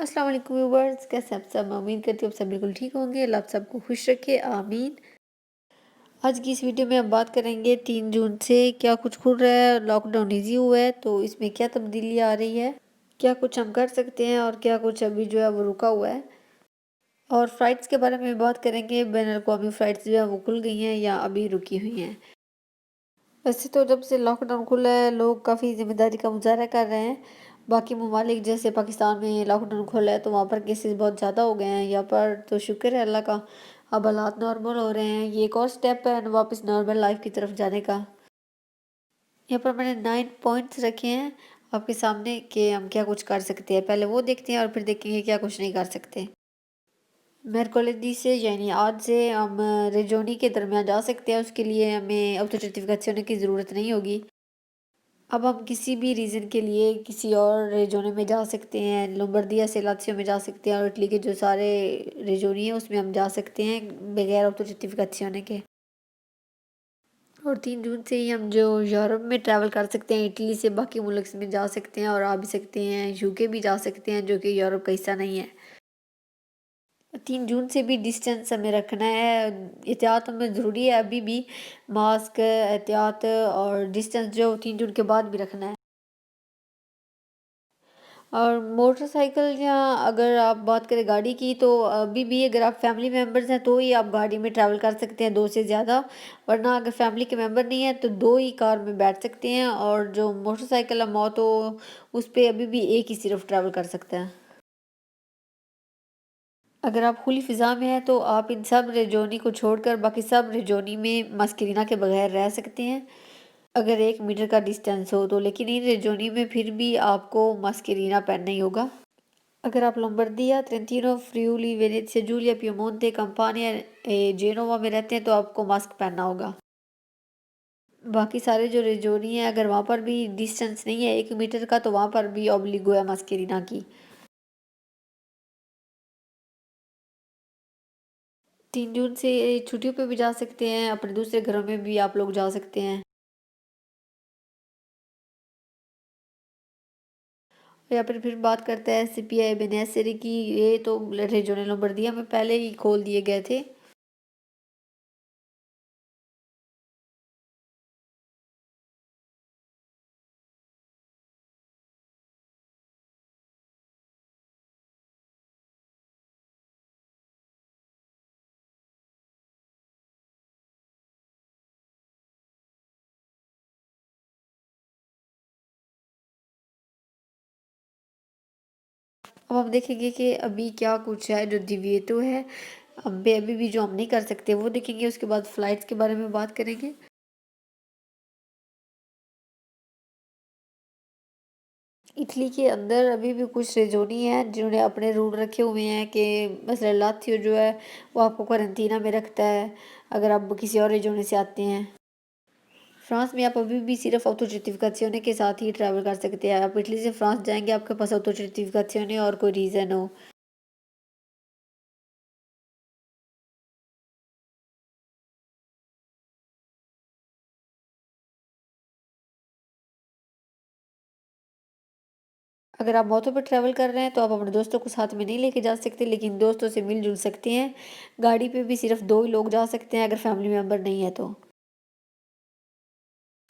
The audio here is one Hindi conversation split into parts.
अस्सलाम वालेकुम व्यूवर्स, कैसे आप सब। मैं उम्मीद करती हूँ आप सब बिल्कुल ठीक होंगे। अल्लाह आप सबको खुश रखे, आमीन। आज की इस वीडियो में हम बात करेंगे 3 जून से क्या कुछ खुल रहा है, लॉकडाउन इजी हुआ है तो इसमें क्या तब्दीली आ रही है, क्या कुछ हम कर सकते हैं और क्या कुछ अभी जो है वो रुका हुआ है। और फ़्लाइट्स के बारे में बात करेंगे, बैन अवी फ़्लाइट्स जो है वो खुल गई हैं या अभी रुकी हुई हैं। वैसे तो जब से लॉकडाउन खुला है लोग काफ़ी ज़िम्मेदारी का मुजाहरा कर रहे हैं। बाकी ममालिक जैसे पाकिस्तान में लॉकडाउन खुला है तो वहाँ पर केसेस बहुत ज़्यादा हो गए हैं। यहाँ पर तो शुक्र है अल्लाह का, अब हालात नॉर्मल हो रहे हैं। ये एक और स्टेप है वापस नॉर्मल लाइफ की तरफ जाने का। यहाँ पर मैंने 9 पॉइंट्स रखे हैं आपके सामने कि हम क्या कुछ कर सकते हैं। पहले वो देखते हैं और फिर देखेंगे क्या कुछ नहीं कर सकते। मेरकोलिडी से यानी आज से हम रेजोनी के दरमियान जा सकते हैं। उसके लिए हमें अब तो सर्टिफिकेशन की ज़रूरत नहीं होगी। अब हम किसी भी रीज़न के लिए किसी और रेजोने में जा सकते हैं। लोम्बार्दिया से लात्सियो में जा सकते हैं और इटली के जो सारे रेजोनी हैं उसमें हम जा सकते हैं बगैर ऑटो सर्टिफिकेशन के। और 3 जून से ही हम जो यूरोप में ट्रैवल कर सकते हैं, इटली से बाकी मुल्क में जा सकते हैं और आ भी सकते हैं। यूके भी जा सकते हैं जो कि यूरोप का हिस्सा नहीं है। 3 जून से भी डिस्टेंस हमें रखना है। एहतियात हमें ज़रूरी है अभी भी। मास्क, एहतियात और डिस्टेंस जो 3 जून के बाद भी रखना है। और मोटरसाइकिल या अगर आप बात करें गाड़ी की तो अभी भी अगर आप फैमिली मेम्बर्स हैं तो ही आप गाड़ी में ट्रैवल कर सकते हैं 2 से ज़्यादा। वरना अगर फैमिली के मेम्बर नहीं है तो 2 ही कार में बैठ सकते हैं। और जो मोटरसाइकिल है मौ तो उस पे अभी भी एक ही सिर्फ ट्रैवल कर सकता है। अगर आप खुली फ़िज़ा में हैं तो आप इन सब रेजोनी को छोड़कर बाकी सब रेजोनी में मास्करीना के बगैर रह सकते हैं अगर 1 मीटर का डिस्टेंस हो तो। लेकिन इन रेजोनी में फिर भी आपको मास्करीना पहनना ही होगा। अगर आप लोम्बार्दिया, ट्रेंटिनो, फ्रियूली, वेनेत्सिया, जूलिया, पिएमोंते, काम्पानिया, जेनोवा में रहते हैं तो आपको मास्क पहनना होगा। बाकी सारे जो रेजोनी हैं अगर वहाँ पर भी डिस्टेंस नहीं है 1 मीटर का तो वहाँ पर भी ऑब्लिगो है मास्करीना की। 3 जून से छुट्टियों पे भी जा सकते हैं, अपने दूसरे घरों में भी आप लोग जा सकते हैं। या फिर बात करते हैं सीपीआई बेनेसेरी की। ये तो रेजोने लोम्बार्दिया में पहले ही खोल दिए गए थे। अब हम देखेंगे कि अभी क्या कुछ है जो डिविएटो है। अभी भी जो हम नहीं कर सकते वो देखेंगे। उसके बाद फ़्लाइट्स के बारे में बात करेंगे। इटली के अंदर अभी भी कुछ रेजोनी हैं जिन्होंने अपने रूल रखे हुए हैं कि मसला लाथियो जो है वो आपको क्वारंटीना में रखता है अगर आप किसी और रेजोनी से आते हैं। फ्रांस में आप अभी भी सिर्फ ऑटो सर्टिफिकेशन के साथ ही ट्रैवल कर सकते हैं। आप इटली से फ्रांस जाएंगे आपके पास ऑटो सर्टिफिकेशन और कोई रीज़न हो। अगर आप मोटो पर ट्रैवल कर रहे हैं तो आप अपने दोस्तों को साथ में नहीं लेके जा सकते, लेकिन दोस्तों से मिलजुल सकते हैं। गाड़ी पे भी सिर्फ 2 ही लोग जा सकते हैं अगर फैमिली मेम्बर नहीं है तो।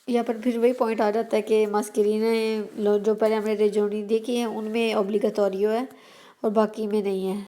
यहाँ पर फिर वही पॉइंट आ जाता है कि मास्करीने जो पहले हमने रेजोनी देखी है उनमें ऑब्लिगेटोरियो है और बाकी में नहीं है।